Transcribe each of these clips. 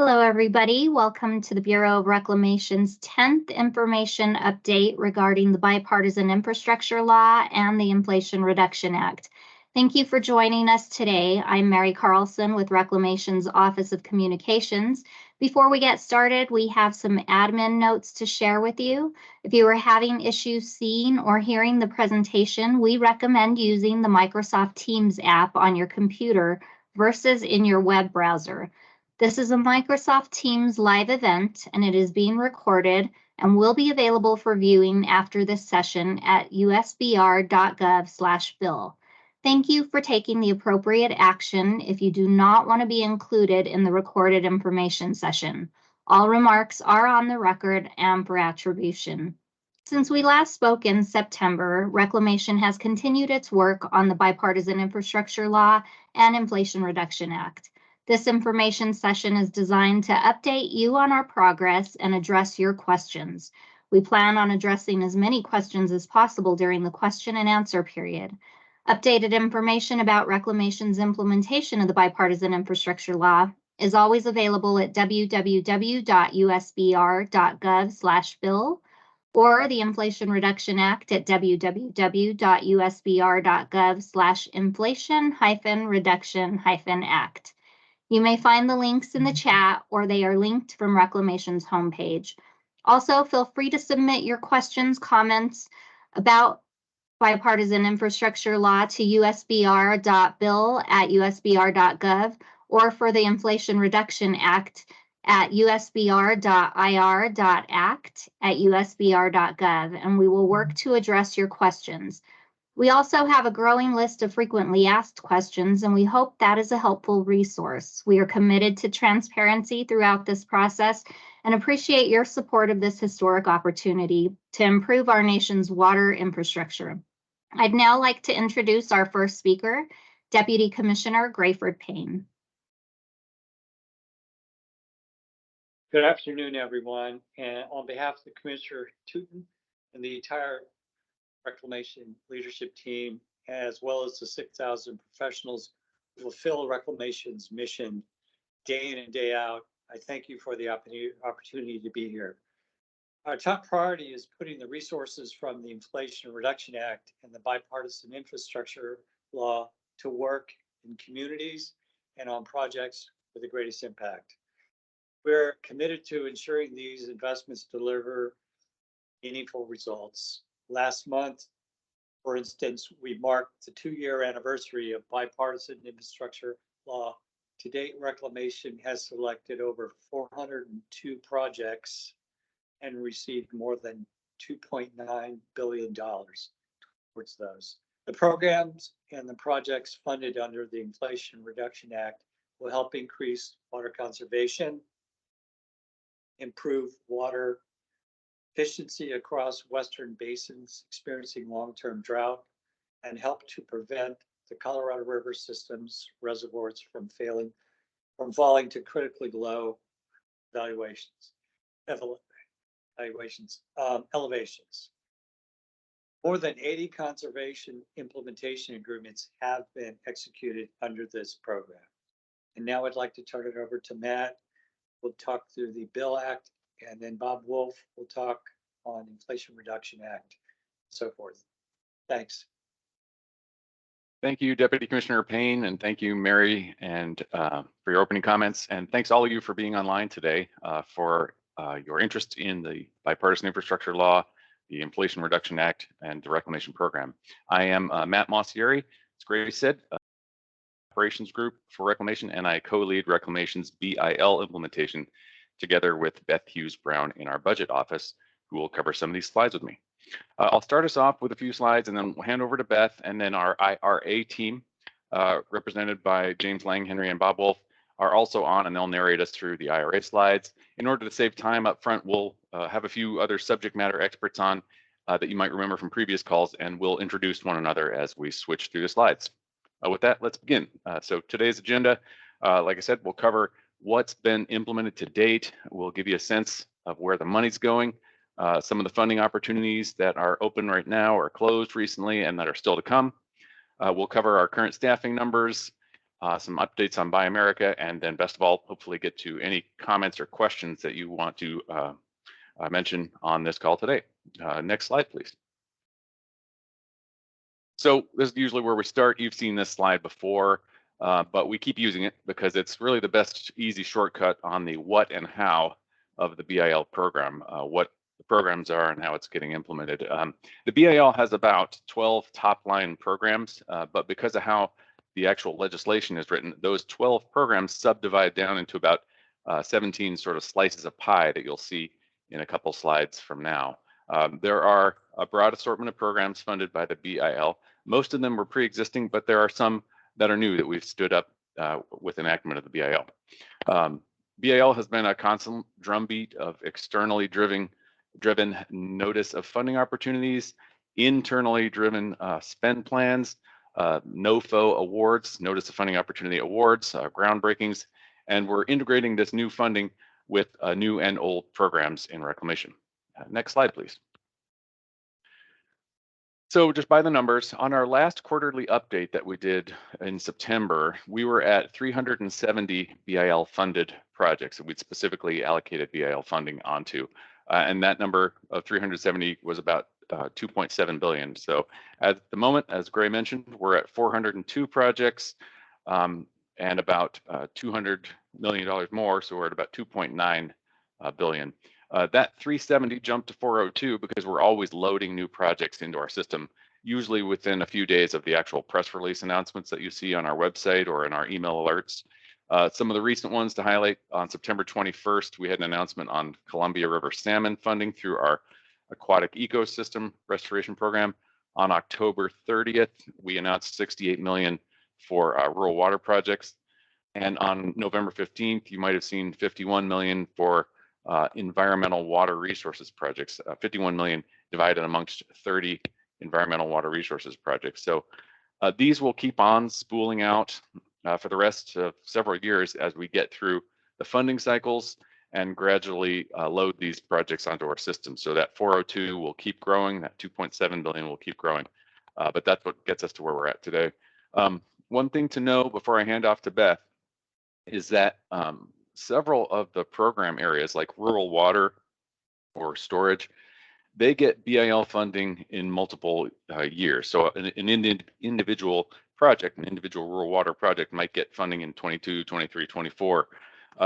Hello, everybody. Welcome to the Bureau of Reclamation's 10th information update regarding the Bipartisan Infrastructure Law and the Inflation Reduction Act. Thank you for joining us today. I'm Mary Carlson with Reclamation's Office of Communications. Before we get started, we have some admin notes to share with you. If you are having issues seeing or hearing the presentation, we recommend using the Microsoft Teams app on your computer versus in your web browser. This is a Microsoft Teams live event, and it is being recorded and will be available for viewing after this session at usbr.gov/bill. Thank you for taking the appropriate action if you do not want to be included in the recorded information session. All remarks are on the record and for attribution. Since we last spoke in September, Reclamation has continued its work on the Bipartisan Infrastructure Law and Inflation Reduction Act. This information session is designed to update you on our progress and address your questions. We plan on addressing as many questions as possible during the question and answer period. Updated information about Reclamation's implementation of the Bipartisan Infrastructure Law is always available at www.usbr.gov/bill or the Inflation Reduction Act at www.usbr.gov/inflation-reduction-act. You may find the links in the chat or they are linked from Reclamation's homepage. Also, feel free to submit your questions, comments about bipartisan infrastructure law to usbr.bill@usbr.gov or for the Inflation Reduction Act at usbr.ir.act@usbr.gov, and we will work to address your questions. We also have a growing list of frequently asked questions, and we hope that is a helpful resource. We are committed to transparency throughout this process and appreciate your support of this historic opportunity to improve our nation's water infrastructure. I'd now like to introduce our first speaker, Deputy Commissioner Grayford Payne. Good afternoon, everyone. And on behalf of the Commissioner Tootin and the entire Reclamation leadership team, as well as the 6,000 professionals who fulfill Reclamation's mission day in and day out, I thank you for the opportunity to be here. Our top priority is putting the resources from the Inflation Reduction Act and the Bipartisan Infrastructure Law to work in communities and on projects with the greatest impact. We're committed to ensuring these investments deliver meaningful results. Last month, for instance, we marked the 2-year anniversary of Bipartisan Infrastructure Law. To date, Reclamation has selected over 402 projects and received more than $2.9 billion towards those. The programs and the projects funded under the Inflation Reduction Act will help increase water conservation, improve water efficiency across Western basins experiencing long-term drought, and help to prevent the Colorado River system's reservoirs from falling to critically low elevations. More than 80 conservation implementation agreements have been executed under this program. And now I'd like to turn it over to Matt. We'll talk through the BIL Act, and then Bob Wolf will talk on Inflation Reduction Act, and so forth. Thanks. Thank you, Deputy Commissioner Payne, and thank you, Mary, and for your opening comments. And thanks all of you for being online today for your interest in the Bipartisan Infrastructure Law, the Inflation Reduction Act, and the Reclamation Program. I am Matt Mossieri, as Grace said, Operations Group for Reclamation, and I co-lead Reclamation's BIL implementation together with Beth Hughes Brown in our budget office, who will cover some of these slides with me. I'll start us off with a few slides and then we'll hand over to Beth, and then our IRA team, represented by James Lang, Henry, and Bob Wolf, are also on, and they'll narrate us through the IRA slides. In order to save time up front, we'll have a few other subject matter experts on that you might remember from previous calls, and we'll introduce one another as we switch through the slides. With that, let's begin. So today's agenda, like I said, we'll cover what's been implemented to date. We'll give you a sense of where the money's going, some of the funding opportunities that are open right now or closed recently and that are still to come. We'll cover our current staffing numbers, some updates on Buy America, and then best of all, hopefully get to any comments or questions that you want to mention on this call today. Next slide, please. So this is usually where we start. You've seen this slide before, but we keep using it because it's really the best easy shortcut on the what and how of the BIL program, what the programs are and how it's getting implemented. The BIL has about 12 top line programs, but because of how the actual legislation is written, those 12 programs subdivide down into about 17 sort of slices of pie that you'll see in a couple slides from now. There are a broad assortment of programs funded by the BIL. Most of them were pre-existing, but there are some that are new that we've stood up with enactment of the BIL. BIL has been a constant drumbeat of externally driven notice of funding opportunities, internally driven spend plans, NOFO awards, notice of funding opportunity awards, groundbreakings, and we're integrating this new funding with new and old programs in reclamation. Next slide, please. So just by the numbers, on our last quarterly update that we did in September, we were at 370 BIL funded projects that we'd specifically allocated BIL funding onto. And that number of 370 was about 2.7 billion. So at the moment, as Gray mentioned, we're at 402 projects and about $200 million more. So we're at about 2.9 billion. That 370 jumped to 402 because we're always loading new projects into our system, usually within a few days of the actual press release announcements that you see on our website or in our email alerts. Some of the recent ones to highlight: on September 21st, we had an announcement on Columbia River salmon funding through our aquatic ecosystem restoration program. On October 30th, we announced 68 million for rural water projects. And on November 15th, you might have seen 51 million for environmental water resources projects, 51 million divided amongst 30 environmental water resources projects. So these will keep on spooling out for the rest of several years as we get through the funding cycles and gradually load these projects onto our system. So that 402 will keep growing, that 2.7 billion will keep growing, but that's what gets us to where we're at today. One thing to know before I hand off to Beth is that several of the program areas like rural water or storage, they get BIL funding in multiple years. So an individual project, an individual rural water project might get funding in 22, 23, 24.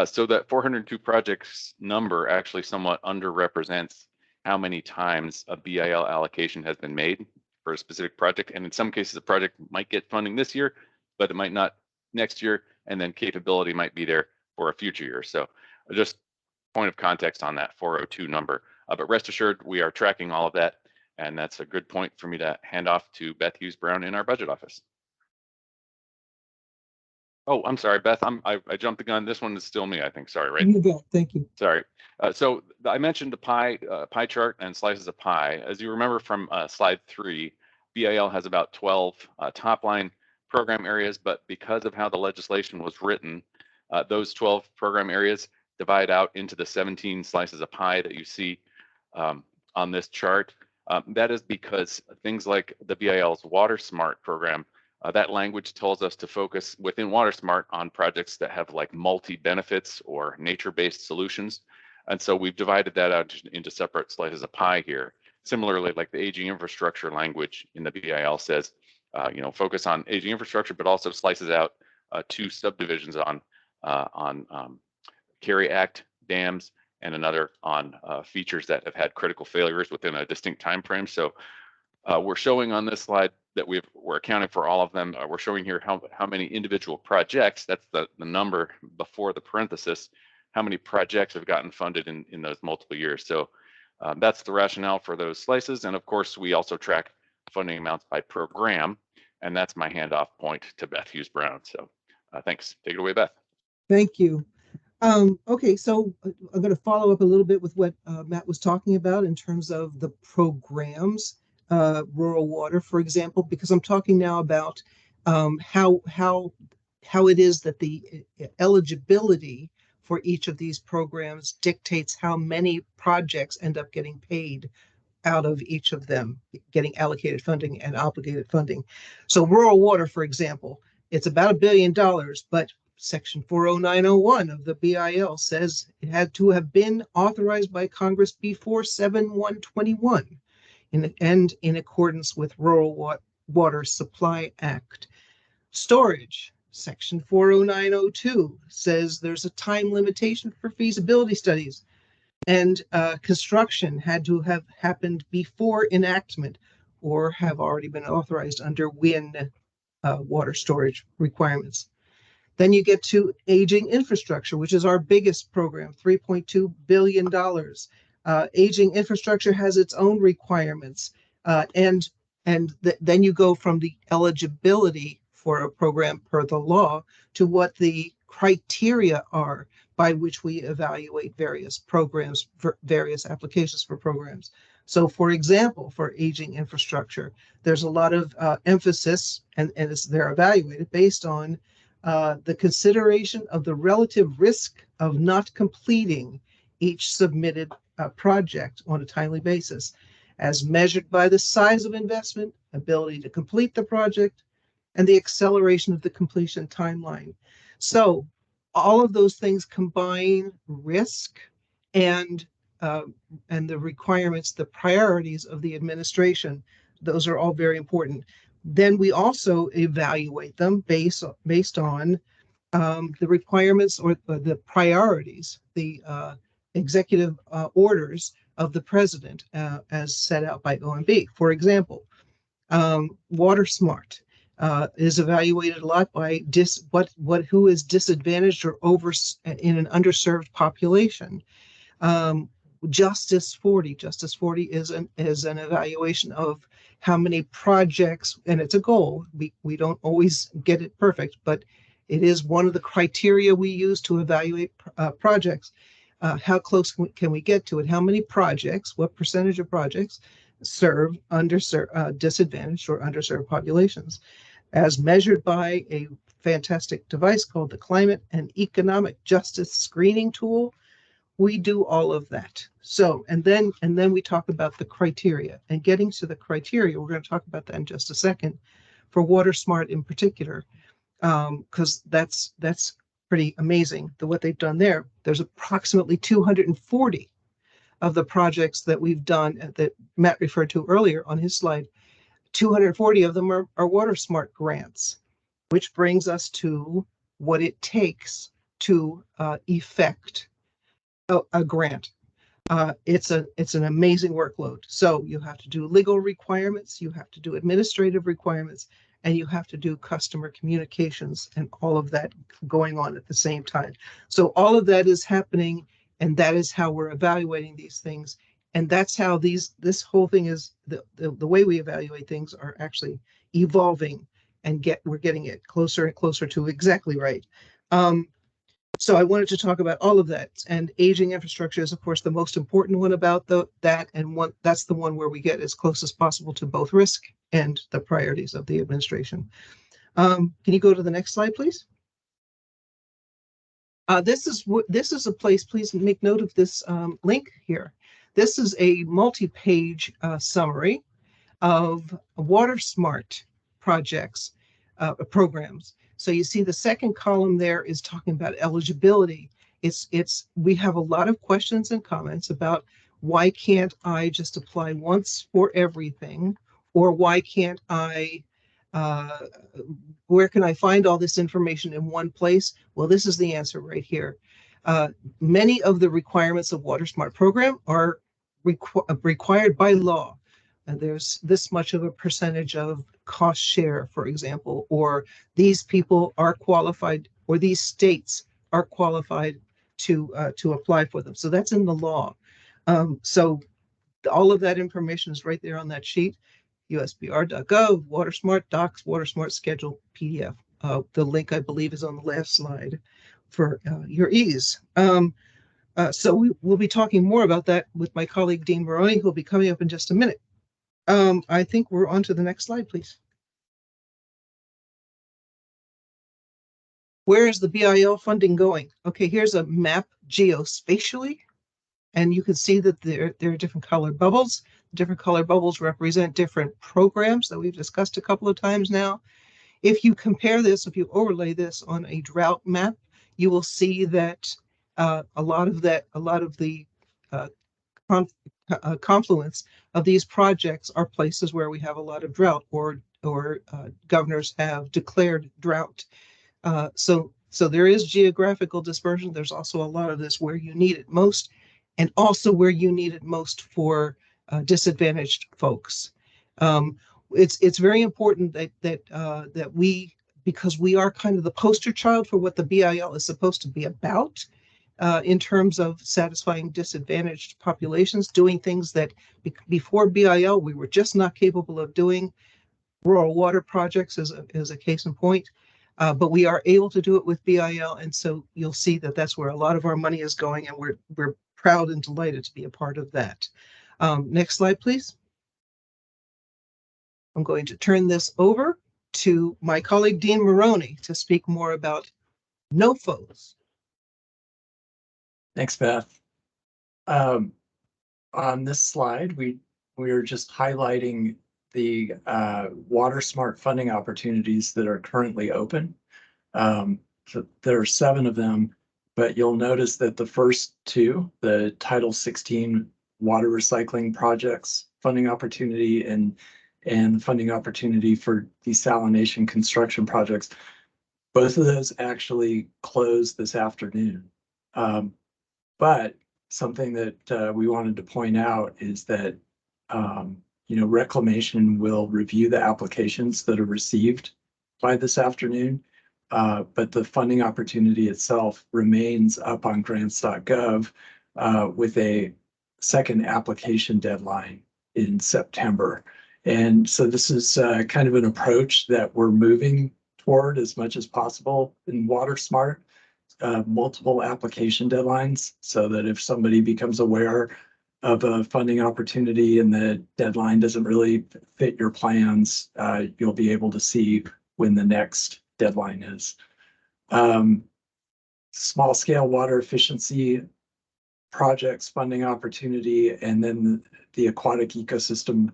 So that 402 projects number actually somewhat underrepresents how many times a BIL allocation has been made for a specific project. And in some cases, a project might get funding this year, but it might not next year, and then capability might be there for a future year. So just point of context on that 402 number. But rest assured, we are tracking all of that. And that's a good point for me to hand off to Beth Hughes Brown in our budget office. Oh, I'm sorry, Beth, I jumped the gun. This one is still me, I think. Sorry, right? You bet. Thank you. Sorry. So I mentioned the pie chart and slices of pie. As you remember from slide 3, BIL has about 12 top line program areas, but because of how the legislation was written, those 12 program areas divide out into the 17 slices of pie that you see on this chart. That is because things like the BIL's Water Smart program, that language tells us to focus within Water Smart on projects that have like multi-benefits or nature-based solutions. And so we've divided that out into separate slices of pie here. Similarly, like the aging infrastructure language in the BIL says, focus on aging infrastructure, but also slices out 2 subdivisions on Carry Act dams and another on features that have had critical failures within a distinct time frame. So we're showing on this slide that we're accounting for all of them. We're showing here how many individual projects, that's the number before the parenthesis, how many projects have gotten funded in those multiple years. So that's the rationale for those slices. And of course, we also track funding amounts by program. And that's my handoff point to Beth Hughes Brown. So thanks. Take it away, Beth. Thank you. Okay, so I'm going to follow up a little bit with what Matt was talking about in terms of the programs, rural water, for example, because I'm talking now about how it is that the eligibility for each of these programs dictates how many projects end up getting paid out of each of them, getting allocated funding and obligated funding. So rural water, for example, it's about $1 billion, but Section 40901 of the BIL says it had to have been authorized by Congress before 7/1/21 and in accordance with Rural Water Supply Act. Storage, Section 40902 says there's a time limitation for feasibility studies, and construction had to have happened before enactment or have already been authorized under WIN water storage requirements. Then you get to aging infrastructure, which is our biggest program, $3.2 billion. Aging infrastructure has its own requirements. And then you go from the eligibility for a program per the law to what the criteria are by which we evaluate various programs, for various applications for programs. So for example, for aging infrastructure, there's a lot of emphasis, and they're evaluated based on the consideration of the relative risk of not completing each submitted project on a timely basis, as measured by the size of investment, ability to complete the project, and the acceleration of the completion timeline. So all of those things combine risk and the requirements, the priorities of the administration. Those are all very important. Then we also evaluate them based on the requirements or the priorities, the executive orders of the president as set out by OMB. For example, Water Smart is evaluated a lot by who is disadvantaged or in an underserved population. Justice 40 is an evaluation of how many projects, and it's a goal. We don't always get it perfect, but it is one of the criteria we use to evaluate projects. How close can we get to it? How many projects, what percentage of projects serve disadvantaged or underserved populations, as measured by a fantastic device called the Climate and Economic Justice Screening Tool. We do all of that. So, and then we talk about the criteria, and getting to the criteria, we're going to talk about that in just a second, for Water Smart in particular, because that's pretty amazing what they've done there. There's approximately 240 of the projects that we've done that Matt referred to earlier on his slide. 240 of them are Water Smart grants, which brings us to what it takes to effect a grant. It's an amazing workload. So you have to do legal requirements, you have to do administrative requirements, and you have to do customer communications, and all of that going on at the same time. So all of that is happening, and that is how we're evaluating these things. And that's how this whole thing is, the way we evaluate things are actually evolving, and we're getting it closer and closer to exactly right. So I wanted to talk about all of that, and aging infrastructure is, of course, the most important one about that, and that's the one where we get as close as possible to both risk and the priorities of the administration. Can you go to the next slide, please? This is a place. Please make note of this link here. This is a multi-page summary of Water Smart projects, programs. So you see the second column there is talking about eligibility. We have a lot of questions and comments about why can't I just apply once for everything, or why can't I, where can I find all this information in one place? Well, this is the answer right here. Many of the requirements of Water Smart program are required by law. And there's this much of a percentage of cost share, for example, or these people are qualified, or these states are qualified to apply for them. So that's in the law. So all of that information is right there on that sheet. usbr.gov, WaterSmart docs, WaterSmart schedule PDF. The link, I believe, is on the last slide for your ease. So we'll be talking more about that with my colleague, Dean Maroney, who'll be coming up in just a minute. I think we're on to the next slide, please. Where is the BIL funding going? Okay, here's a map geospatially, and you can see that there are different colored bubbles. Different colored bubbles represent different programs that we've discussed a couple of times now. If you compare this, if you overlay this on a drought map, you will see that a lot of the uh, confluence of these projects are places where we have a lot of drought, or governors have declared drought. So there is geographical dispersion. There's also a lot of this where you need it most, and also where you need it most for disadvantaged folks. It's very important that we, because we are kind of the poster child for what the BIL is supposed to be about, in terms of satisfying disadvantaged populations, doing things that before BIL we were just not capable of doing. Rural water projects is a case in point, but we are able to do it with BIL, and so you'll see that that's where a lot of our money is going, and we're proud and delighted to be a part of that. Next slide, please. I'm going to turn this over to my colleague Dean Maroney to speak more about NOFOs. Thanks, Beth. On this slide, we are just highlighting the water smart funding opportunities that are currently open. So there are 7 of them, but you'll notice that the first 2, the Title 16 water recycling projects funding opportunity and funding opportunity for desalination construction projects, both of those actually closed this afternoon. But something that we wanted to point out is that Reclamation will review the applications that are received by this afternoon, but the funding opportunity itself remains up on grants.gov with a second application deadline in September. And so this is kind of an approach that we're moving toward as much as possible in Water Smart. Multiple application deadlines, so that if somebody becomes aware of a funding opportunity and the deadline doesn't really fit your plans, you'll be able to see when the next deadline is. Small scale water efficiency projects funding opportunity, and then the aquatic ecosystem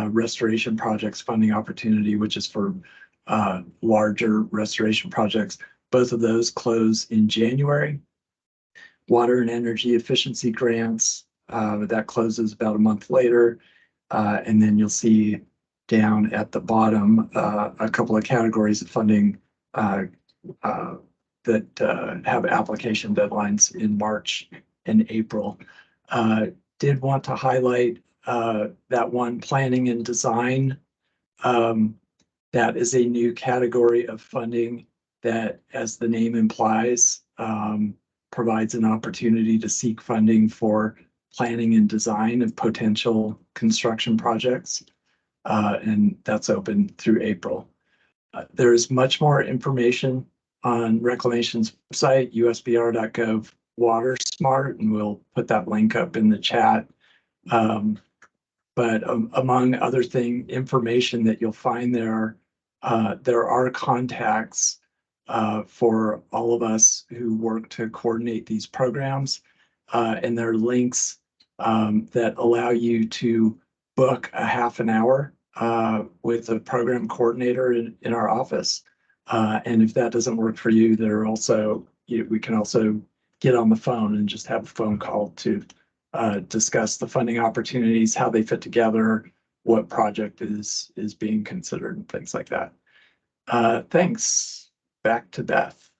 restoration projects funding opportunity, which is for larger restoration projects. Both of those close in January. Water and energy efficiency grants, that closes about a month later. And then you'll see down at the bottom a couple of categories of funding that have application deadlines in March and April. Did want to highlight that one, planning and design. That is a new category of funding that, as the name implies, provides an opportunity to seek funding for planning and design of potential construction projects. And that's open through April. There's much more information on Reclamation's website, usbr.gov Water Smart, and we'll put that link up in the chat. But among other things, information that you'll find there are contacts for all of us who work to coordinate these programs, and there are links that allow you to book a half an hour with a program coordinator in our office. And if that doesn't work for you, there are also, we can also get on the phone and just have a phone call to discuss the funding opportunities, how they fit together, what project is being considered, and things like that. Thanks. Back to Beth.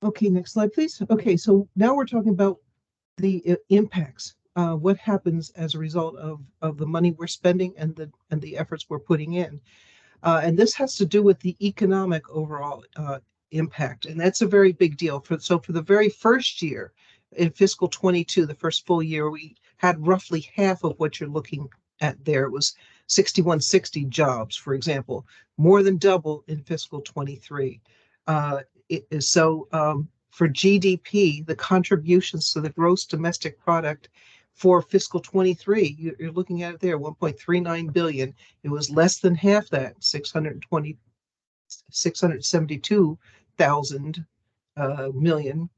Okay, next slide, please. Okay, so now we're talking about the impacts. What happens as a result of the money we're spending and the efforts we're putting in. And this has to do with the economic overall impact, and that's a very big deal. So for the very first year, in fiscal 22, the first full year, we had roughly half of what you're looking at there. It was 6160 jobs, for example, more than double in fiscal 23. For GDP, the contributions to the gross domestic product for fiscal 23, you're looking at it there, 1.39 billion. It was less than half that, 672,000 million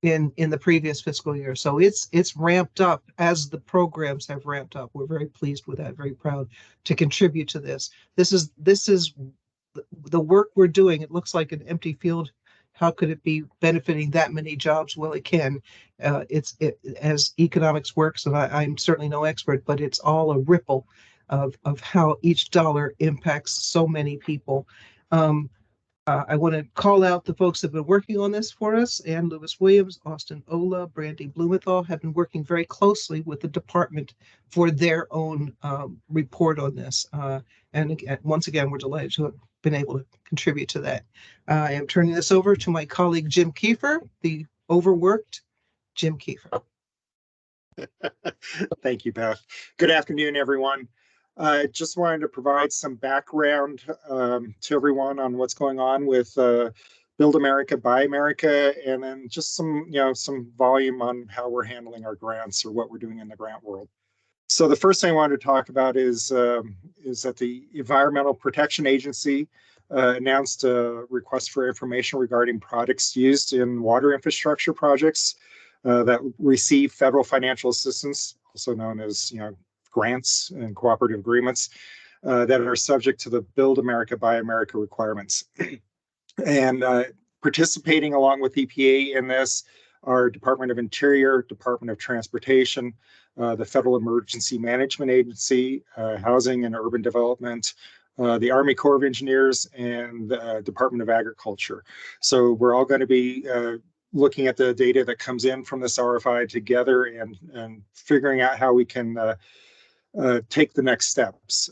in the previous fiscal year. So it's ramped up as the programs have ramped up. We're very pleased with that, very proud to contribute to this. This is the work we're doing. It looks like an empty field. How could it be benefiting that many jobs? Well, it can. It's as economics works, and I'm certainly no expert, but it's all a ripple of how each dollar impacts so many people. I want to call out the folks that have been working on this for us. Ann Lewis Williams, Austin Ola, Brandy Blumenthal have been working very closely with the department for their own report on this. And again, once again, we're delighted to have been able to contribute to that. I am turning this over to my colleague, Jim Kiefer, the overworked Jim Kiefer. Thank you, Beth. Good afternoon, everyone. I just wanted to provide some background to everyone on what's going on with Build America, Buy America, and then just some volume on how we're handling our grants or what we're doing in the grant world. So the first thing I wanted to talk about is that the Environmental Protection Agency announced a request for information regarding products used in water infrastructure projects that receive federal financial assistance, also known as grants and cooperative agreements that are subject to the Build America, Buy America requirements. And participating along with EPA in this are Department of Interior, Department of Transportation, the Federal Emergency Management Agency, Housing and Urban Development, the Army Corps of Engineers, and the Department of Agriculture. So we're all going to be looking at the data that comes in from this RFI together and figuring out how we can take the next steps.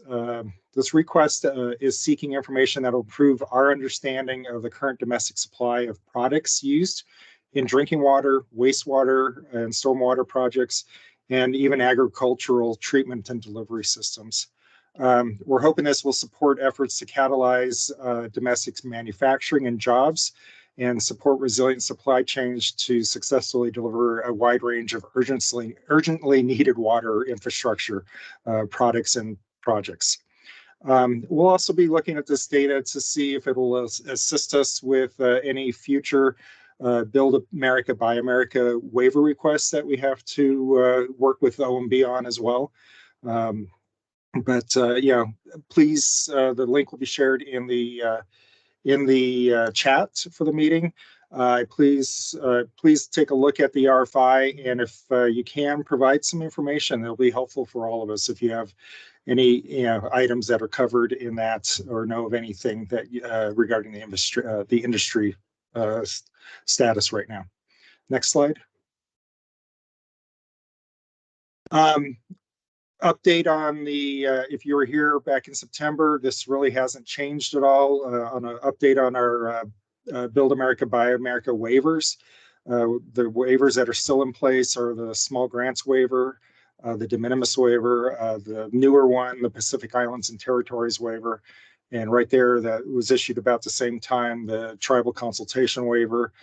This request is seeking information that will improve our understanding of the current domestic supply of products used in drinking water, wastewater, and stormwater projects, and even agricultural treatment and delivery systems. We're hoping this will support efforts to catalyze domestic manufacturing and jobs and support resilient supply chains to successfully deliver a wide range of urgently needed water infrastructure products and projects. We'll also be looking at this data to see if it will assist us with any future Build America, Buy America waiver requests that we have to work with OMB on as well. Please, the link will be shared in the chat for the meeting. Please take a look at the RFI, and if you can provide some information, it'll be helpful for all of us if you have any items that are covered in that or know of anything that regarding the industry status right now. Next slide. Update on the, if you were here back in September, this really hasn't changed at all. On an update on our Build America, Buy America waivers. The waivers that are still in place are the small grants waiver, the de minimis waiver, the newer one, the Pacific Islands and Territories waiver. And right there, that was issued about the same time, the tribal consultation waiver.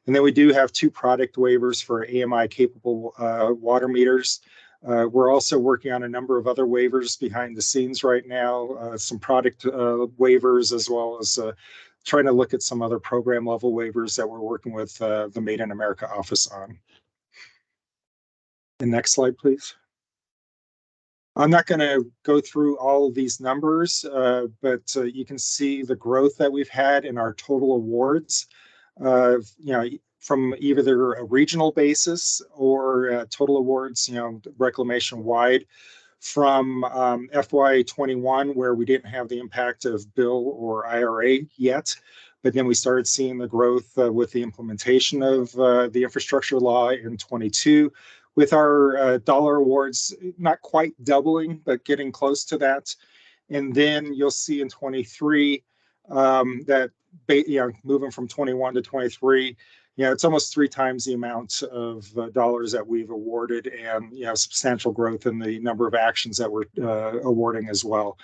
And then we do have 2 product waivers for AMI capable water meters. We're also working on a number of other waivers behind the scenes right now, some product waivers, as well as trying to look at some other program level waivers that we're working with the Made in America office on. The next slide, please. I'm not going to go through all of these numbers, but you can see the growth that we've had in our total awards. From either a regional basis or total awards, reclamation wide, from FY21, where we didn't have the impact of BIL or IRA yet, but then we started seeing the growth with the implementation of the infrastructure law in 22, with our dollar awards not quite doubling, but getting close to that. And then you'll see in 23 that moving from 21 to 23, it's almost 3 times the amount of dollars that we've awarded, and substantial growth in the number of actions that we're awarding as well.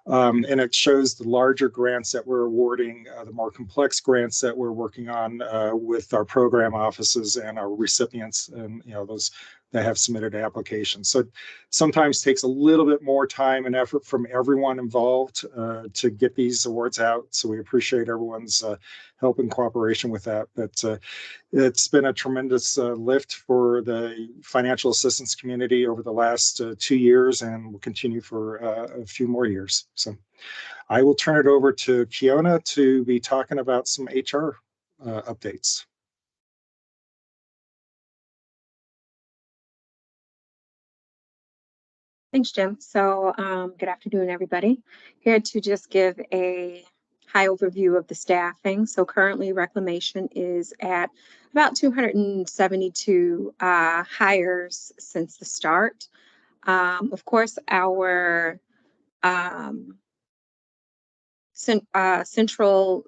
And it shows the larger grants that we're awarding, the more complex grants that we're working on with our program offices and our recipients, and those that have submitted applications. So it sometimes takes a little bit more time and effort from everyone involved to get these awards out. So we appreciate everyone's help and cooperation with that. But It's been a tremendous lift for the financial assistance community over the last 2 years and will continue for a few more years. So I will turn it over to Kiona to be talking about some HR updates. Thanks, Jim. So good afternoon, everybody. Here to just give a high overview of the staffing. So currently Reclamation is at about 272 hires since the start. Of course, our central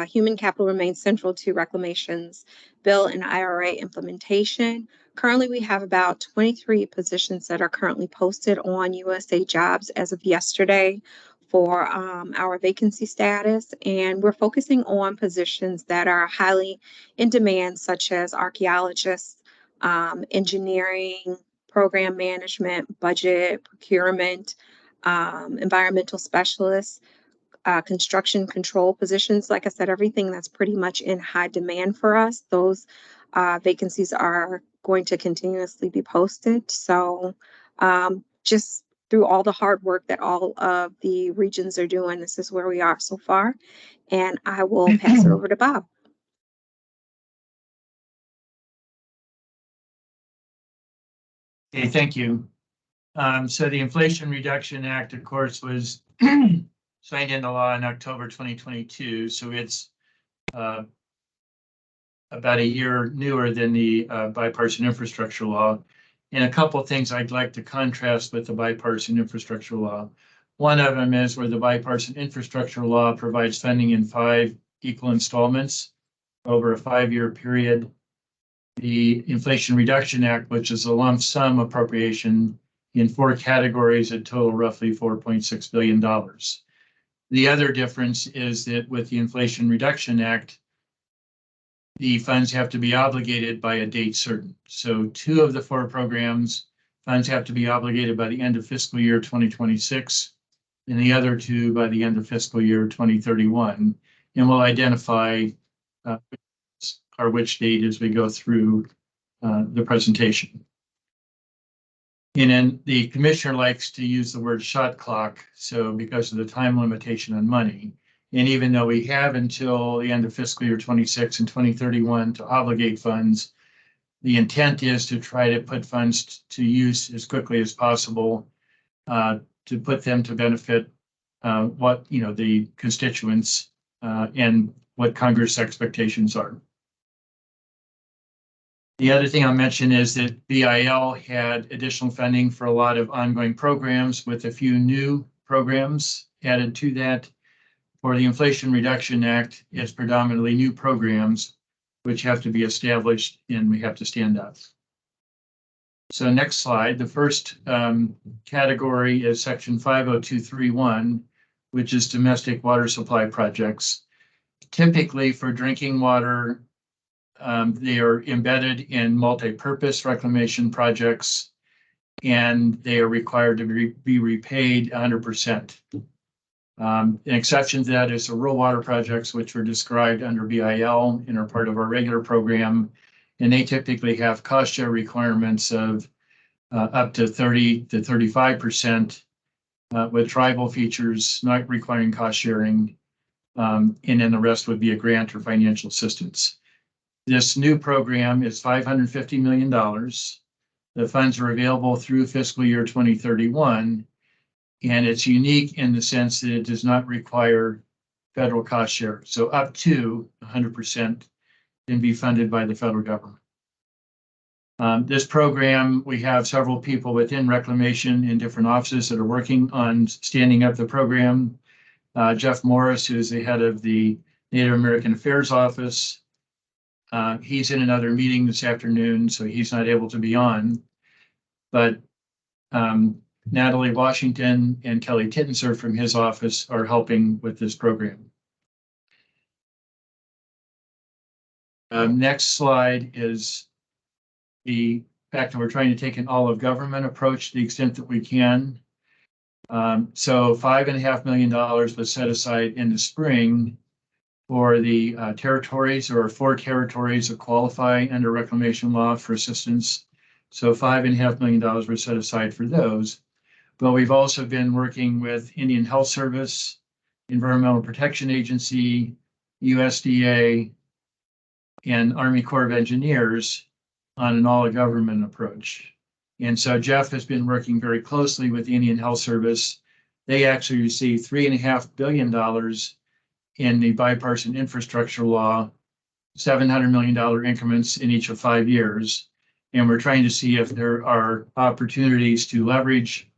human capital remains central to Reclamation's BIL and IRA implementation. Currently, we have about 23 positions that are currently posted on USA Jobs as of yesterday for our vacancy status, and we're focusing on positions that are highly in demand, such as archaeologists, engineering, program management, budget, procurement, environmental specialists, construction control positions. Like I said, everything that's pretty much in high demand for us, those vacancies are going to continuously be posted. So just through all the hard work that all of the regions are doing, this is where we are so far. And I will pass it over to Bob. Okay, thank you. So the Inflation Reduction Act, of course, was signed into law in October 2022. So it's about a year newer than the Bipartisan Infrastructure Law. And a couple of things I'd like to contrast with the Bipartisan Infrastructure Law. One of them is where the Bipartisan Infrastructure Law provides funding in 5 equal installments over a 5-year period. The Inflation Reduction Act, which is a lump sum appropriation in 4 categories that total roughly $4.6 billion. The other difference is that with the Inflation Reduction Act, the funds have to be obligated by a date certain. So 2 of the 4 programs, funds have to be obligated by the end of fiscal year 2026, and the other 2 by the end of fiscal year 2031. And we'll identify which date as we go through the presentation. And then the commissioner likes to use the word shot clock, so because of the time limitation on money. And even though we have until the end of fiscal year 26 and 2031 to obligate funds, the intent is to try to put funds to use as quickly as possible to put them to benefit the constituents and what Congress expectations are. The other thing I'll mention is that BIL had additional funding for a lot of ongoing programs, with a few new programs added to that. For the Inflation Reduction Act, it's predominantly new programs which have to be established and we have to stand up. So next slide, the first category is section 50231, which is domestic water supply projects. Typically for drinking water, they are embedded in multi-purpose reclamation projects, and they are required to be repaid 100%. An exception to that is the rural water projects, which were described under BIL and are part of our regular program, and they typically have cost share requirements of up to 30 to 35%, with tribal features not requiring cost sharing, and then the rest would be a grant or financial assistance. This new program is $550 million. The funds are available through fiscal year 2031, and it's unique in the sense that it does not require federal cost share. So up to 100% can be funded by the federal government. This program, we have several people within Reclamation in different offices that are working on standing up the program. Jeff Morris, who is the head of the Native American Affairs Office, he's in another meeting this afternoon, so he's not able to be on. But Natalie Washington and Kelly Tittenser from his office are helping with this program. Next slide is the fact that we're trying to take an all-of-government approach to the extent that we can. So $5.5 million was set aside in the spring for the territories. There are 4 territories that qualify under reclamation law for assistance. So $5.5 million were set aside for those. But we've also been working with Indian Health Service, Environmental Protection Agency, USDA, and Army Corps of Engineers on an all-government approach. And so Jeff has been working very closely with the Indian Health Service. They actually received $3.5 billion in the bipartisan infrastructure law, $700 million increments in each of 5 years. And we're trying to see if there are opportunities to leverage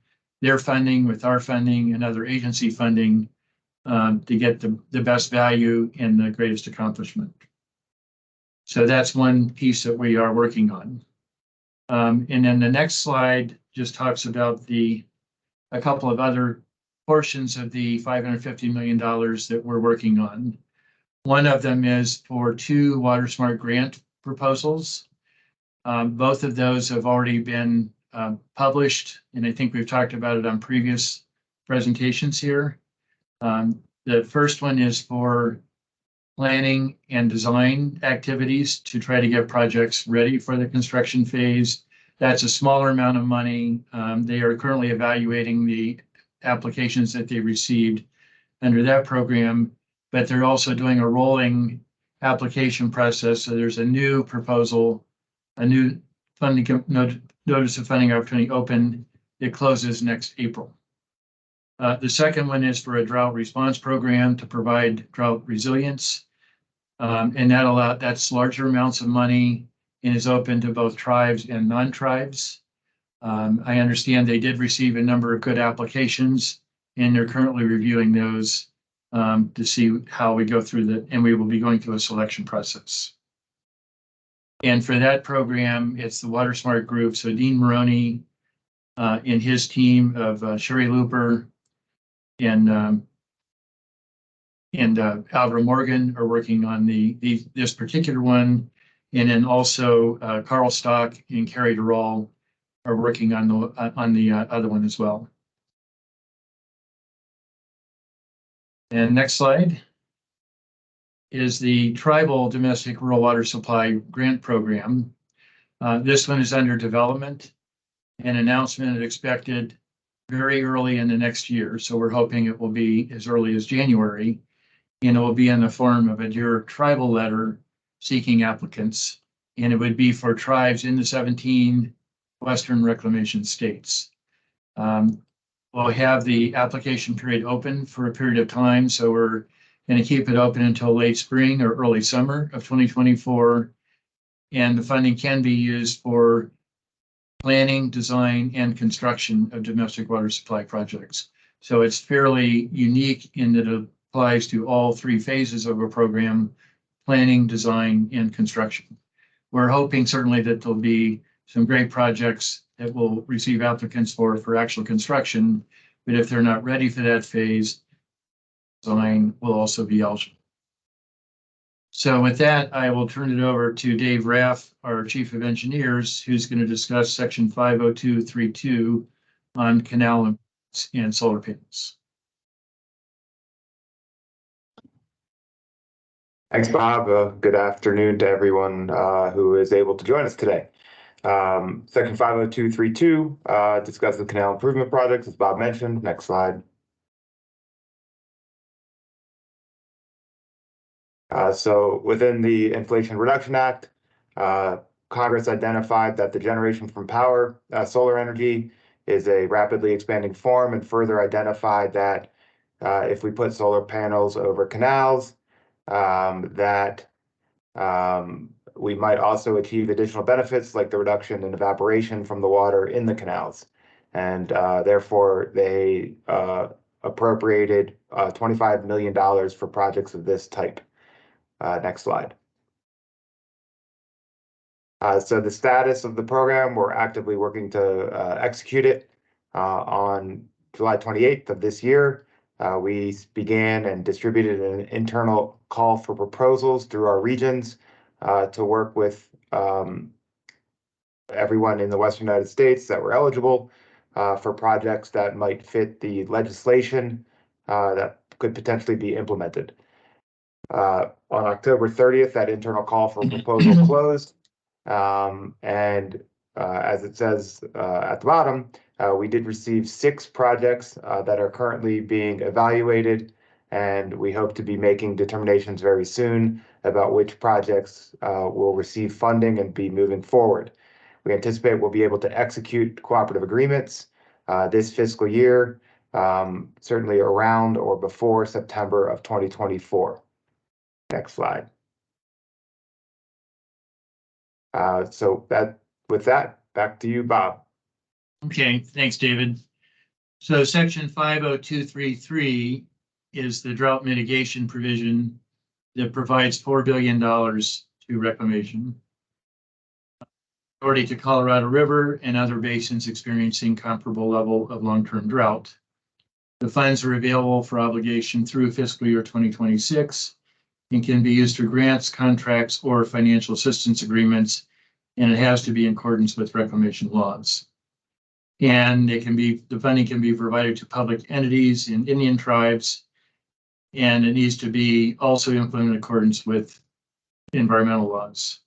their funding with our funding and other agency funding to get the best value and the greatest accomplishment. So that's one piece that we are working on. And then the next slide just talks about a couple of other portions of the $550 million that we're working on. One of them is for 2 WaterSmart grant proposals. Both of those have already been published, and I think we've talked about it on previous presentations here. The first one is for planning and design activities to try to get projects ready for the construction phase. That's a smaller amount of money. They are currently evaluating the applications that they received under that program, but they're also doing a rolling application process. So there's a new proposal, a new funding notice of funding opportunity open. It closes next April. The second one is for a drought response program to provide drought resilience. And that's larger amounts of money and is open to both tribes and non-tribes. I understand they did receive a number of good applications, and they're currently reviewing those to see how we go through and we will be going through a selection process. And for that program, it's the WaterSmart group. So Dean Maroney and his team of Sherry Looper and Alvaro Morgan are working on this particular one. And then also Carl Stock and Carrie Durall are working on the other one as well. And next slide is the Tribal Domestic Rural Water Supply Grant Program. This one is under development. An announcement is expected very early in the next year. So we're hoping it will be as early as January. And it will be in the form of a Dear Tribal letter seeking applicants. And it would be for tribes in the 17 Western reclamation states. We'll have the application period open for a period of time. So we're going to keep it open until late spring or early summer of 2024. And the funding can be used for planning, design, and construction of domestic water supply projects. So it's fairly unique in that it applies to all 3 phases of a program: planning, design, and construction. We're hoping certainly that there'll be some great projects that will receive applicants for actual construction, but if they're not ready for that phase, design will also be eligible. So with that, I will turn it over to Dave Raff, our Chief of Engineers, who's going to discuss Section 50232 on canal and solar panels. Thanks, Bob. Good afternoon to everyone who is able to join us today. Section 50232 discusses canal improvement projects, as Bob mentioned. Next slide. So within the Inflation Reduction Act, Congress identified that the generation from power, solar energy, is a rapidly expanding form, and further identified that if we put solar panels over canals, that we might also achieve additional benefits like the reduction in evaporation from the water in the canals. And therefore, they appropriated $25 million for projects of this type. Next slide. So the status of the program, we're actively working to execute it. On July 28th of this year, we began and distributed an internal call for proposals through our regions to work with everyone in the Western United States that were eligible for projects that might fit the legislation that could potentially be implemented. On October 30th, that internal call for proposal closed. As it says at the bottom, we did receive 6 projects that are currently being evaluated, and we hope to be making determinations very soon about which projects will receive funding and be moving forward. We anticipate we'll be able to execute cooperative agreements this fiscal year, certainly around or before September of 2024. Next slide. With that, back to you, Bob. Okay, thanks, David. So section 50233 is the drought mitigation provision that provides $4 billion to reclamation, authority to Colorado River and other basins experiencing comparable level of long-term drought. The funds are available for obligation through fiscal year 2026 and can be used for grants, contracts, or financial assistance agreements, and it has to be in accordance with reclamation laws. And the funding can be provided to public entities and Indian tribes, and it needs to be also implemented in accordance with environmental laws.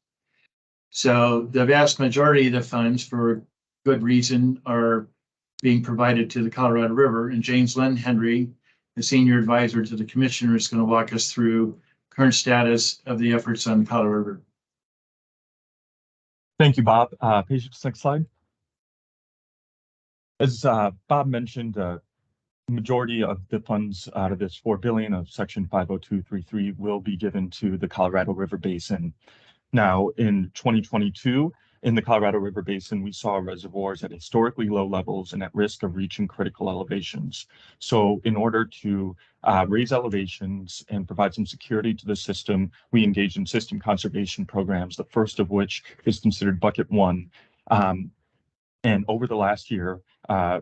So the vast majority of the funds, for good reason, are being provided to the Colorado River, and James Lynn Henry, the senior advisor to the commissioner, is going to walk us through current status of the efforts on the Colorado River. Thank you, Bob. Next slide. As Bob mentioned, the majority of the funds out of this $4 billion of Section 50233 will be given to the Colorado River Basin. Now, in 2022, in the Colorado River Basin, we saw reservoirs at historically low levels and at risk of reaching critical elevations. So in order to raise elevations and provide some security to the system, we engaged in system conservation programs, the first of which is considered Bucket 1. And over the last year,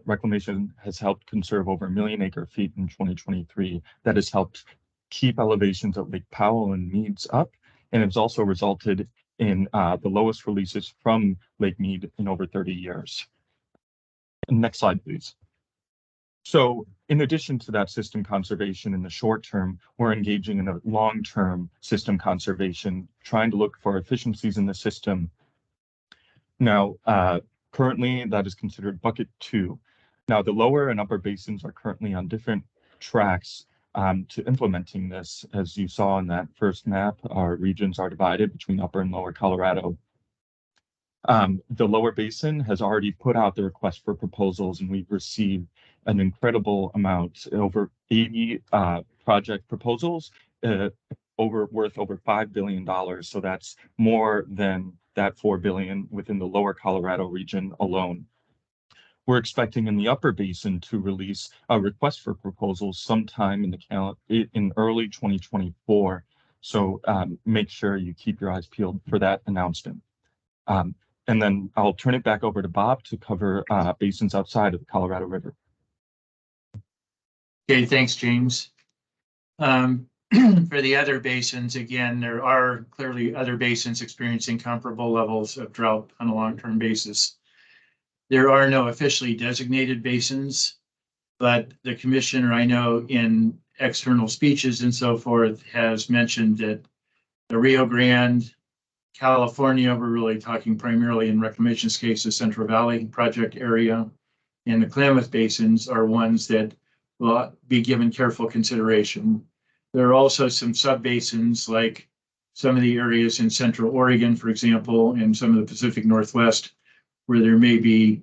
Reclamation has helped conserve over 1 million acre-feet in 2023. That has helped keep elevations at Lake Powell and Meads up, and it's also resulted in the lowest releases from Lake Mead in over 30 years. Next slide, please. So in addition to that system conservation in the short term, we're engaging in a long-term system conservation, trying to look for efficiencies in the system. Now, currently that is considered Bucket 2. Now, the lower and upper basins are currently on different tracks to implementing this. As you saw in that first map, our regions are divided between upper and lower Colorado. The lower basin has already put out the request for proposals, and we've received an incredible amount, over 80 project proposals, worth over $5 billion. So that's more than that $4 billion within the lower Colorado region alone. We're expecting in the upper basin to release a request for proposals sometime in early 2024. So make sure you keep your eyes peeled for that announcement. And then I'll turn it back over to Bob to cover basins outside of the Colorado River. Okay, thanks, James. For the other basins, again, there are clearly other basins experiencing comparable levels of drought on a long-term basis. There are no officially designated basins, but the commissioner, I know in external speeches and so forth, has mentioned that the Rio Grande, California, we're really talking primarily in Reclamation's case, the Central Valley project area, and the Klamath basins are ones that will be given careful consideration. There are also some sub-basins, like some of the areas in Central Oregon, for example, and some of the Pacific Northwest, where there may be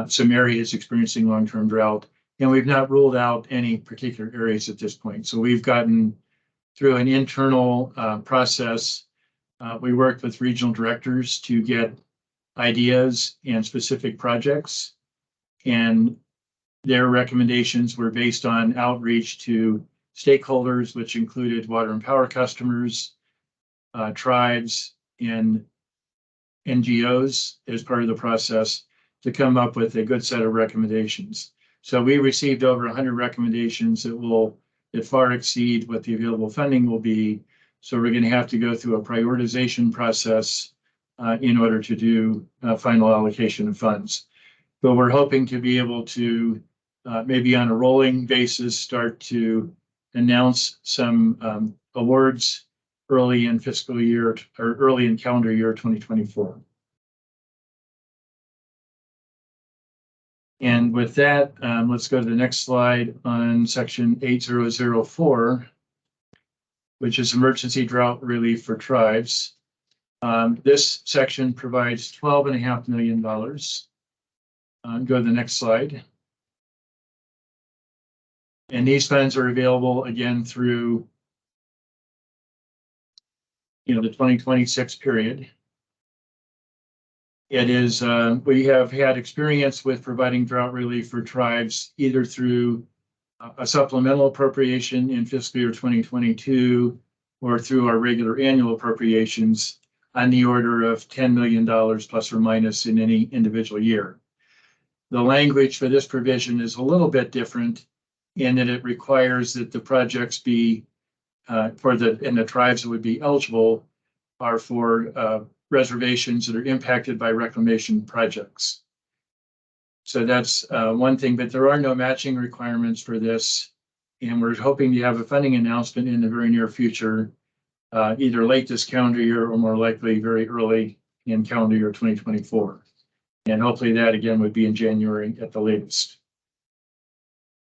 some areas experiencing long-term drought. And we've not ruled out any particular areas at this point. So we've gotten through an internal process. We worked with regional directors to get ideas and specific projects. And their recommendations were based on outreach to stakeholders, which included water and power customers, tribes, and NGOs as part of the process to come up with a good set of recommendations. So we received over 100 recommendations that far exceed what the available funding will be. So we're going to have to go through a prioritization process in order to do final allocation of funds. But we're hoping to be able to maybe on a rolling basis start to announce some awards early in fiscal year or early in calendar year 2024. And with that, let's go to the next slide on section 8004, which is emergency drought relief for tribes. This section provides $12.5 million. Go to the next slide. And these funds are available again through, the 2026 period. It is, we have had experience with providing drought relief for tribes either through a supplemental appropriation in fiscal year 2022 or through our regular annual appropriations on the order of $10 million plus or minus in any individual year. The language for this provision is a little bit different in that it requires that the projects be and the tribes that would be eligible are for reservations that are impacted by reclamation projects. So that's one thing, but there are no matching requirements for this. And we're hoping to have a funding announcement in the very near future, either late this calendar year or more likely very early in calendar year 2024. And hopefully that again would be in January at the latest.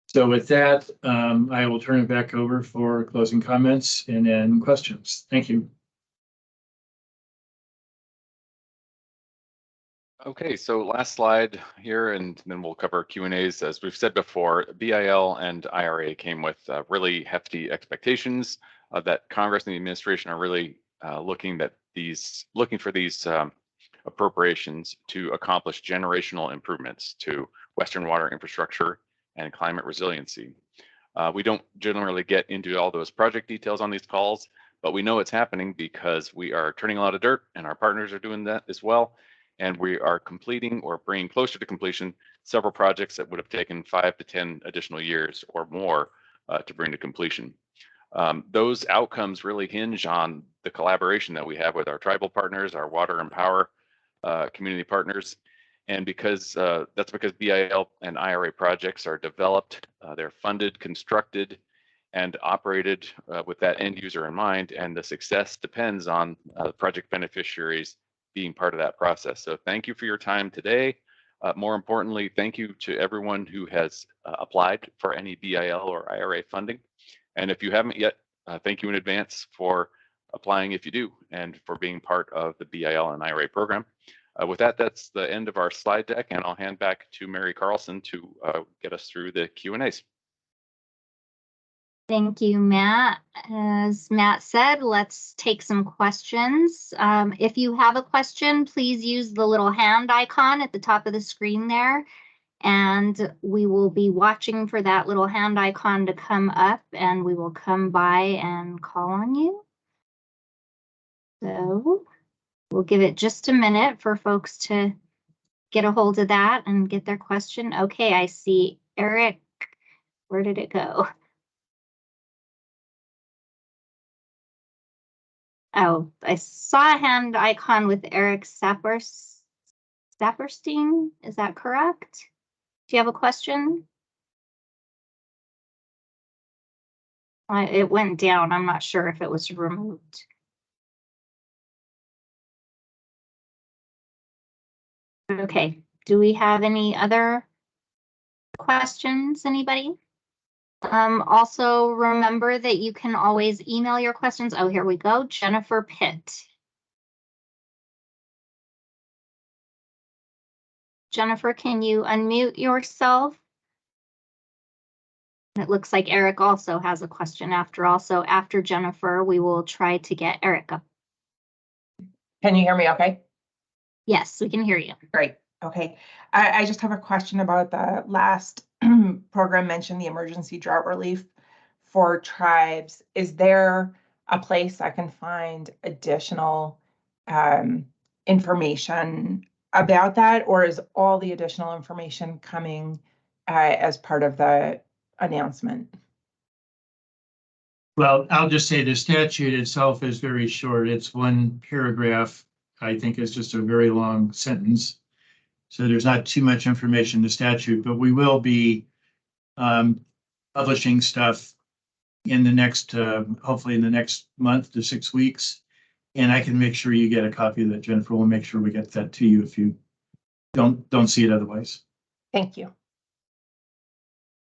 So with that, I will turn it back over for closing comments and then questions. Thank you. Okay, so last slide here, and then we'll cover Q&As. As we've said before, BIL and IRA came with really hefty expectations that Congress and the administration are really looking for these appropriations to accomplish generational improvements to Western water infrastructure and climate resiliency. We don't generally get into all those project details on these calls, but we know it's happening because we are turning a lot of dirt and our partners are doing that as well. And we are completing or bringing closer to completion several projects that would have taken 5 to 10 additional years or more to bring to completion. Those outcomes really hinge on the collaboration that we have with our tribal partners, our water and power community partners. And that's because BIL and IRA projects are developed, they're funded, constructed, and operated with that end user in mind. And the success depends on the project beneficiaries being part of that process. So thank you for your time today. More importantly, thank you to everyone who has applied for any BIL or IRA funding. And if you haven't yet, thank you in advance for applying if you do, and for being part of the BIL and IRA program. With that, that's the end of our slide deck, and I'll hand back to Mary Carlson to get us through the Q&As. Thank you, Matt. As Matt said, let's take some questions. If you have a question, please use the little hand icon at the top of the screen there, and we will be watching for that little hand icon to come up, and we will come by and call on you. So we'll give it just a minute for folks to get a hold of that and get their question. Okay, I see Eric. Where did it go? Oh, I saw a hand icon with Eric Saperstein. Is that correct? Do you have a question? It went down. I'm not sure if it was removed. Okay, do we have any other questions, anybody? Also remember that you can always email your questions. Oh, here we go. Jennifer Pitt. Jennifer, can you unmute yourself? It looks like Eric also has a question after all. So after Jennifer, we will try to get Eric up. Can you hear me okay? Yes, we can hear you. Great. Okay. I just have a question about the last program mentioned, the emergency drought relief for tribes. Is there a place I can find additional information about that, or is all the additional information coming as part of the announcement? Well, I'll just say the statute itself is very short. It's one paragraph. I think it's just a very long sentence. So there's not too much information in the statute, but we will be publishing stuff in the next, hopefully in the next month to 6 weeks. And I can make sure you get a copy of that, Jennifer. We'll make sure we get that to you if you don't see it otherwise. Thank you.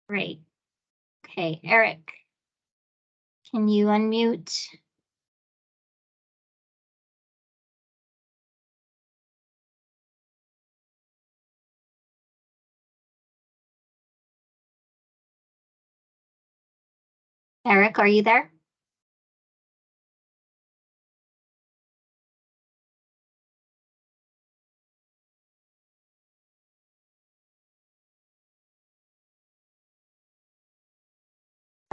Great. Okay, Eric, can you unmute? Eric, are you there?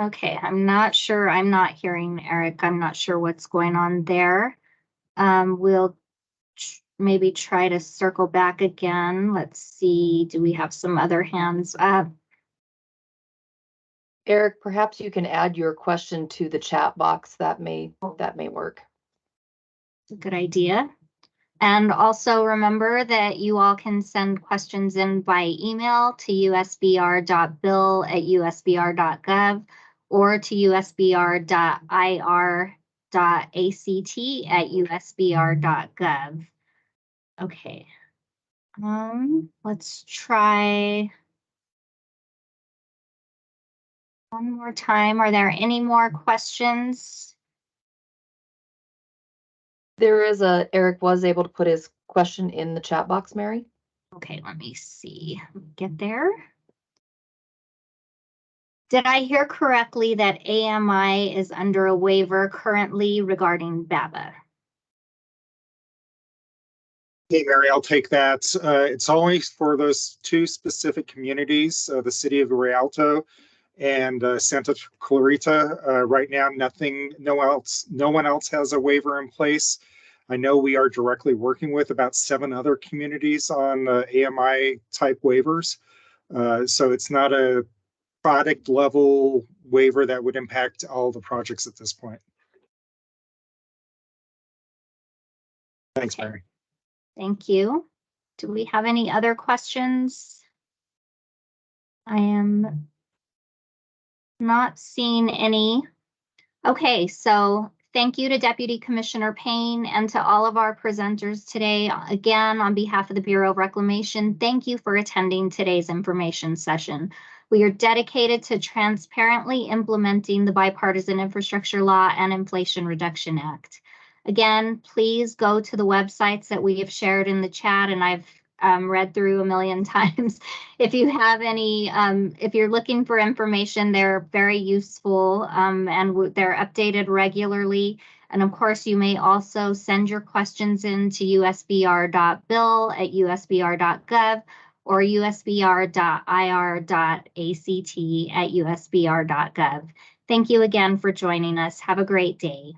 Okay, I'm not sure. I'm not hearing Eric. I'm not sure what's going on there. We'll maybe try to circle back again. Let's see. Do we have some other hands up? Eric, perhaps you can add your question to the chat box. That may work. It's a good idea. And also remember that you all can send questions in by email to usbr.bill@usbr.gov or to usbr.ir.act@usbr.gov. Okay. Let's try one more time. Are there any more questions? There is Eric was able to put his question in the chat box, Mary. Okay, let me see. Get there. Did I hear correctly that AMI is under a waiver currently regarding BABA? Hey, Mary, I'll take that. It's only for those two specific communities, the city of Rialto and Santa Clarita. Right now, no one else has a waiver in place. I know we are directly working with about 7 other communities on AMI type waivers. So it's not a product level waiver that would impact all the projects at this point. Thanks, Mary. Thank you. Do we have any other questions? I am not seeing any. Okay, so thank you to Deputy Commissioner Payne and to all of our presenters today. Again, on behalf of the Bureau of Reclamation, thank you for attending today's information session. We are dedicated to transparently implementing the Bipartisan Infrastructure Law and Inflation Reduction Act. Again, please go to the websites that we have shared in the chat, and I've read through a million times. If you have any, if you're looking for information, they're very useful and they're updated regularly. And of course, you may also send your questions in to usbr.bill@usbr.gov or usbr.ir.act@usbr.gov. Thank you again for joining us. Have a great day.